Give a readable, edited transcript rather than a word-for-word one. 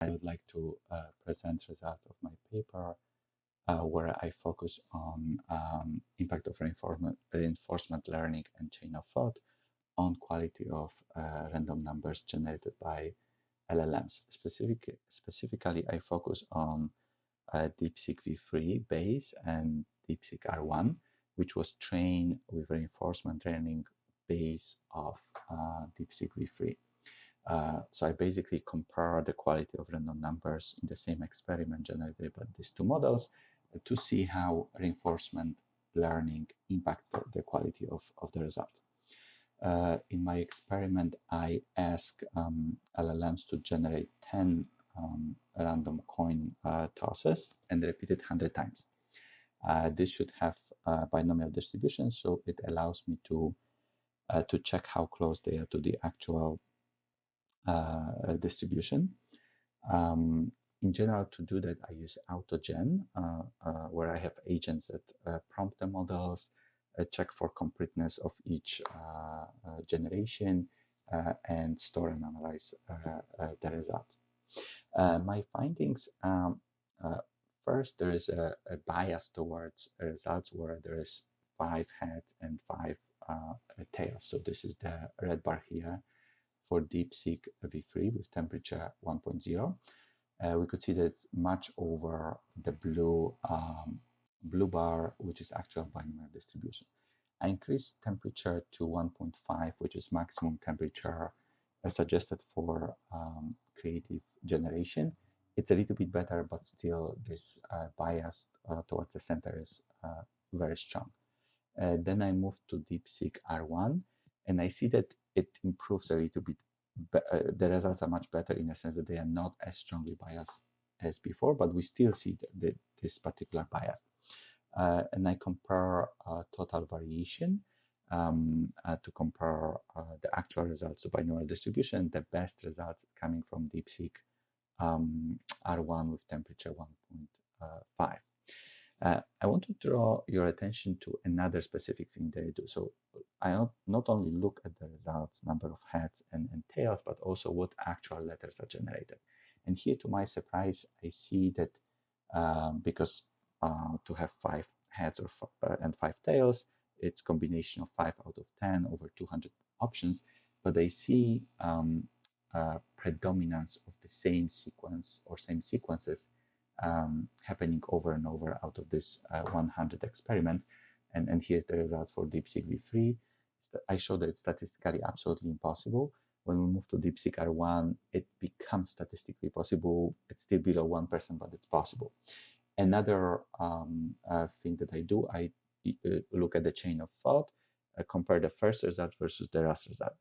I would like to present results of my paper where I focus on impact of reinforcement learning and chain of thought on quality of random numbers generated by LLMs. Specifically, I focus on DeepSeek v3 base and DeepSeek R1, which was trained with reinforcement learning base of DeepSeek v3. So I basically compare the quality of random numbers in the same experiment generated by these two models to see how reinforcement learning impacts the quality of the result. In my experiment, I asked LLMs to generate 10 random coin tosses and repeat it 100 times. This should have binomial distribution, so it allows me to check how close they are to the actual distribution. In general, to do that, I use AutoGen, where I have agents that prompt the models, check for completeness of each generation, and store and analyze the results. My findings, first, there is a bias towards results where there is 5 heads and 5 tails. So this is the red bar here for DeepSeek v3 with temperature 1.0. We could see that it's much over the blue bar, which is actual binomial distribution. I increased temperature to 1.5, which is maximum temperature suggested for creative generation. It's a little bit better, but still this bias towards the center is very strong. Then I moved to DeepSeek R1, and I see that it improves a little bit. The results are much better in the sense that they are not as strongly biased as before, but we still see this particular bias. And I compare total variation to compare the actual results to binomial distribution. The best results coming from DeepSeek R1 with temperature 1.5. I want to draw your attention to another specific thing they do. So I not only look at the results, number of heads and tails, but also what actual letters are generated. And here, to my surprise, I see that because to have 5 heads and 5 tails, it's combination of 5 out of 10 over 200 options. But I see predominance of the same sequence or same sequences happening over and over out of this 100 experiment. And here's the results for DeepSeek v3. I show that it's statistically absolutely impossible. When we move to DeepSeek R1, it becomes statistically possible. It's still below 1%, but it's possible. Another thing that I do, I look at the chain of thought, compare the first result versus the last result.